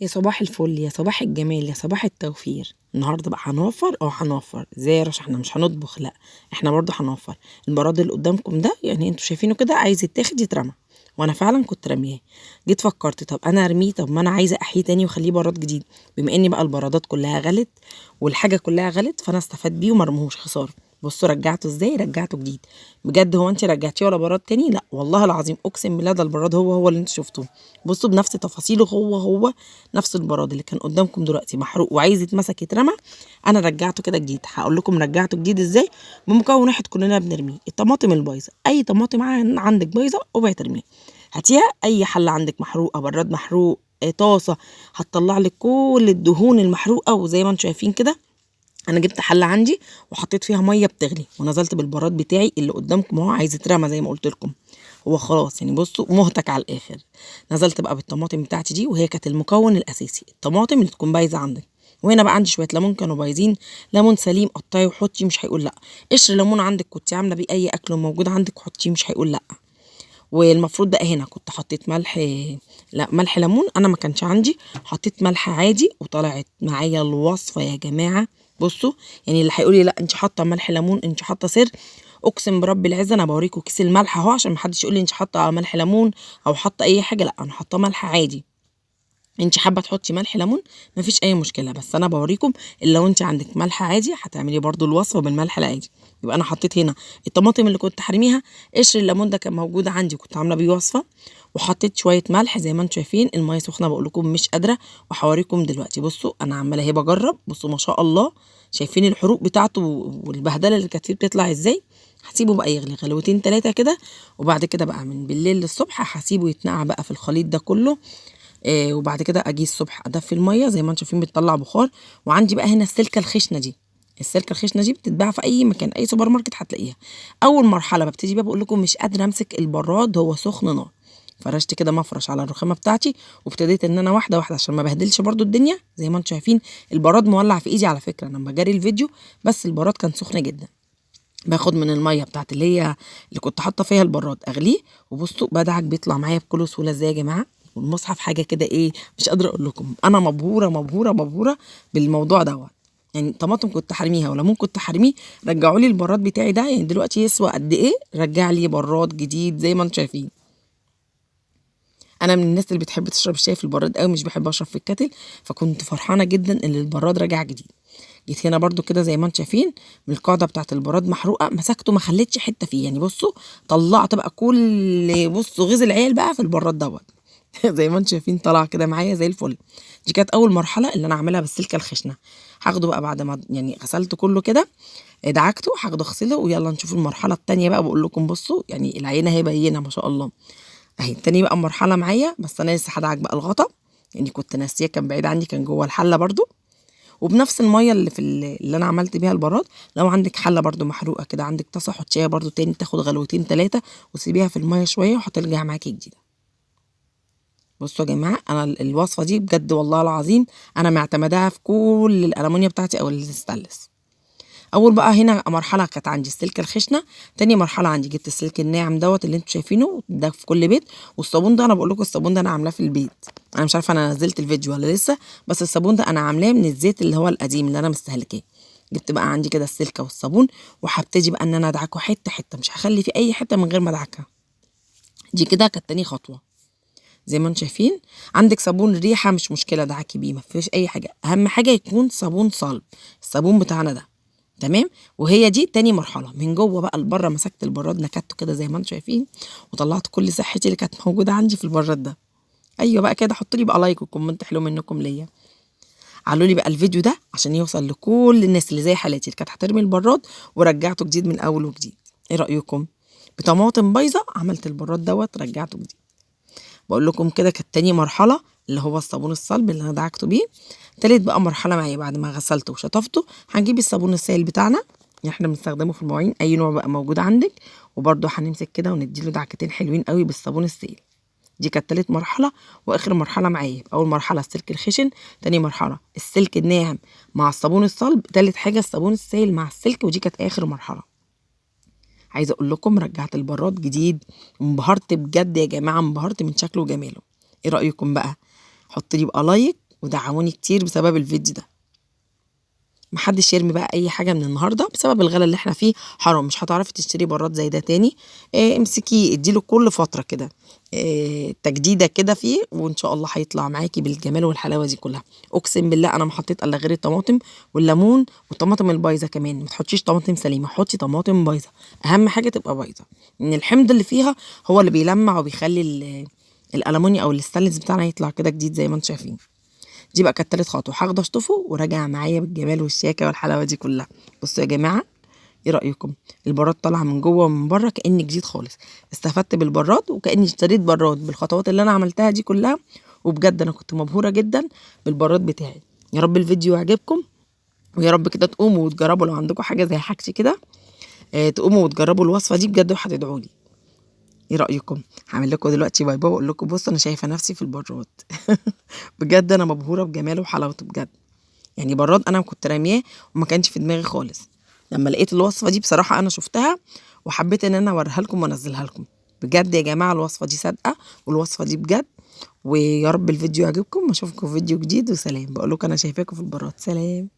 يا صباح الفل، يا صباح الجمال، يا صباح التوفير. النهارده بقى هنوفر ازاي يا رشا؟ احنا مش هنطبخ، لا احنا برضه هنوفر. البراد اللي قدامكم ده يعني انتوا شايفينه كده عايز يتاخد يترمى، وانا فعلا كنت رمياه. جيت فكرت طب انا ارميه، طب ما انا عايزه احييه تاني واخليه براد جديد. بما اني بقى البرادات كلها غلت والحاجه كلها غلت، فانا استفاد بيه ومرموهوش خساره. بصوا رجعته ازاي، رجعته جديد. بجد هو انت رجعتيه ولا براد تاني؟ لا والله العظيم اقسم بالله ده البراد هو اللي انتوا شفتوه. بصوا بنفس تفاصيله، هو نفس البراد اللي كان قدامكم دلوقتي محروق وعايز يتمسك يترمى. انا رجعته كده جديد. هقول لكم رجعته جديد ازاي. بمكون واحد كلنا بنرميه، الطماطم البايظه. اي طماطم عندك بايظه اوعي ترميها، هاتيها. اي حله عندك محروقه، براد محروق، طاسه، هتطلع لك كل الدهون المحروقه. وزي ما انتم شايفين كده انا جبت حله عندي وحطيت فيها ميه بتغلي ونزلت بالبراد بتاعي اللي قدامكم اهو عايز يترمى زي ما قلت لكم. هو خلاص يعني بصوا مهتك على الاخر. نزلت بقى بالطماطم بتاعتي دي، وهي كانت المكون الاساسي الطماطم اللي تكون بايظه عندك. وهنا بقى عندي شويه ليمون كانوا بايظين، ليمون سليم قطعي وحطي مش هيقول لا. قشر ليمون عندك كنت عامله بيه اي اكل موجود عندك حطيه مش هيقول لا. والمفروض بقى هنا كنت حطيت ملح، لا ملح ليمون انا ما كانش عندي، حطيت ملح عادي وطلعت معايا الوصفه يا جماعه. بصوا يعني اللي هيقول لي لا انت حاطه ملح ليمون انت حاطه سر، اقسم برب العزه انا بوريكم كيس الملح اهو عشان ما حدش يقول لي انت حاطه ملح ليمون او حاطه اي حاجه. لا انا حاطه ملح عادي. انت حابه تحطي ملح ليمون مفيش اي مشكله، بس انا بوريكم اللي لو انت عندك ملح عادي هتعملي برضو الوصفه بالملح العادي. يبقى انا حطيت هنا الطماطم اللي كنت حارميها، قشر الليمون ده كان موجود عندي كنت عامله بيه وصفه، وحطيت شويه ملح زي ما انتم شايفين. الميه سخنه بقول لكم مش قادره، وهوريكم دلوقتي. بصوا انا عماله اهي بجرب، بصوا ما شاء الله شايفين الحروق بتاعته والبهدله اللي كانت فيه بتطلع ازاي. هسيبه بقى يغلي غلوتين تلاتة كده، وبعد كده بقى من بالليل للصبح هسيبه يتنقع بقى في الخليط ده كله. وبعد كده اجي الصبح ادفي الميه زي ما انتم شايفين بتطلع بخار. وعندي بقى هنا السلكه الخشنه دي، السلكه الخشنه دي بتتباع في اي مكان، اي سوبر ماركت هتلاقيها. اول مرحله ببتدي بقى بقول لكم مش قادره امسك البراد هو سخن نار، فرشت كده مفرش على الرخامه بتاعتي وابتديت ان انا واحده واحده عشان ما بهدلش برده الدنيا. زي ما انتم شايفين البراد مولع في ايدي على فكره انا بجري الفيديو، بس البراد كان سخن جدا. باخد من الميه بتاعت اللي كنت حاطه فيها البراد اغليه، وبصوا بدعك بيطلع معايا بكل سهوله ازاي يا جماعه. والمصحف حاجه كده ايه، مش قادره اقول لكم انا مبهوره مبهوره مبهوره بالموضوع دوت. يعني طماطم كنت حارميها وليمون كنت حارميه، رجعوا لي البراد بتاعي ده. يعني دلوقتي يسوى قد ايه؟ رجع لي براد جديد زي ما انتم شايفين. انا من الناس اللي بتحب تشرب الشاي في البراد قوي، مش بحب اشرب في الكاتل، فكنت فرحانه جدا ان البراد رجع جديد. جيت هنا برضو كده زي ما انتم شايفين من القاعده بتاعت البراد محروقه، مسكته ما خليتش حته فيه. يعني بصوا طلعت بقى كل بصوا غيظ العيال بقى في البراد دوت. زي ما انتم شايفين طلع كده معايا زي الفل. دي كانت اول مرحله اللي انا اعملها بالسلكه الخشنه. هاخده بقى بعد ما يعني غسلته كله كده، دعكته، هاخده اغسله ويلا نشوف المرحله التانيه بقى. بقول لكم بصوا يعني العينه هي بينه ما شاء الله اهي. تاني بقى مرحله معايا، بس انا لسه هدعك بقى الغطا يعني كنت ناسيه، كان بعيد عني كان جوه الحله برضو. وبنفس الميه اللي اللي انا عملت بيها البراد، لو عندك حله برضو محروقه كده عندك طاسه حطيها برضو تاني تاخد غلوتين ثلاثه وسيبيها في الميه شويه وهترجع معاكي جديده. بصوا يا جماعه انا الوصفه دي بجد والله العظيم انا معتمداها في كل الالمونيا بتاعتي او الستانلس. اول بقى هنا مرحله كانت عندي السلك الخشنه، تاني مرحله عندي جبت السلك الناعم دوت اللي انتوا شايفينه ده في كل بيت. والصابون ده انا بقول لكم الصابون ده انا عاملاه في البيت. انا مش عارفه انا نزلت الفيديو ولا لسه، بس الصابون ده انا عاملاه من الزيت اللي هو القديم اللي انا مستهلكاه. جبت بقى عندي كده السلكه والصابون وهبتدي بقى ان انا ادعكه حته حته، مش هخلي في اي حته من غير ما ادعكها. دي كده كانت تاني خطوه. زي ما انتم شايفين عندك صابون ريحه مش مشكله دعكي بيه ما فيش اي حاجه، اهم حاجه يكون صابون صلب، الصابون بتاعنا ده تمام. وهي دي تاني مرحله. من جوه بقى لبره مسكت البراد نكدته كده زي ما انتم شايفين، وطلعت كل صحتي اللي كانت موجوده عندي في البراد ده. ايوه بقى كده حطوا لي بقى لايك وكومنت حلو منكم ليا. علوا لي بقى الفيديو ده عشان يوصل لكل الناس اللي زي حالاتي اللي كانت هترمي البراد ورجعته جديد من اول وجديد. ايه رايكم؟ بطماطم بايظه عملت البراد دوت رجعته جديد. بقول لكم كده كانت تاني مرحله اللي هو الصابون الصلب اللي انا دعكته بيه. تالت بقى مرحله معايا بعد ما غسلته وشطفته هنجيب الصابون السائل بتاعنا اللي احنا بنستخدمه في المواعين اي نوع بقى موجود عندك، وبرده هنمسك كده ونديله دعكتين حلوين قوي بالصابون السائل. دي كانت تالت مرحله واخر مرحله معايا. اول مرحله السلك الخشن، تاني مرحله السلك الناعم مع الصابون الصلب، تالت حاجه الصابون السائل مع السلك، ودي كانت اخر مرحله. عايزه اقول لكم رجعت البراد جديد، انبهرت بجد يا جماعه، انبهرت من شكله وجماله. ايه رايكم بقى؟ حط لي بقى لايك ودعموني كتير بسبب الفيديو ده. محدش يرمي بقى اي حاجه من النهارده بسبب الغلا اللي احنا فيه، حرام، مش هتعرفي تشتري براد زي ده تاني. امسكيه اديله كل فتره كده تجديده كده فيه، وان شاء الله هيطلع معاكي بالجمال والحلاوه دي كلها. اقسم بالله انا ما حطيت الا غير الطماطم والليمون والطماطم البايظه كمان. ما تحطيش طماطم سليمه، حطي طماطم بايظه، اهم حاجه تبقى بايظه، ان الحمض اللي فيها هو اللي بيلمع وبيخلي الالمونيا او الستانلس بتاعنا يطلع كده جديد زي ما انتم شايفين. دي بقى كانت تالت خطوه، هاخده اشطفه وراجع معايا بالجمال والشياكه والحلاوه دي كلها. بصوا يا جماعه، ايه رايكم؟ البراد طالع من جوه ومن بره كأن جديد خالص. استفدت بالبراد وكأني اشتريت براد بالخطوات اللي انا عملتها دي كلها، وبجد انا كنت مبهوره جدا بالبراد بتاعي. يا رب الفيديو يعجبكم، ويا رب كده تقوموا وتجربوا لو عندكم حاجه زي حاجتي كده. تقوموا وتجربوا الوصفه دي بجد وهتدعوا لي. ايه رايكم؟ هعمل لكم دلوقتي باي باي واقول لكم بصوا انا شايفه نفسي في البراد. بجد انا مبهوره بجماله وحلاوته بجد. يعني براد انا كنت رامياه وما كانش في دماغي خالص. لما لقيت الوصفه دي بصراحه انا شفتها وحبيت ان انا اوريها لكم وانزلها لكم. بجد يا جماعه الوصفه دي صادقه، والوصفه دي بجد. ويا رب الفيديو يعجبكم، واشوفكم في فيديو جديد، وسلام. بقول لكم انا شايفاكم في البراد. سلام.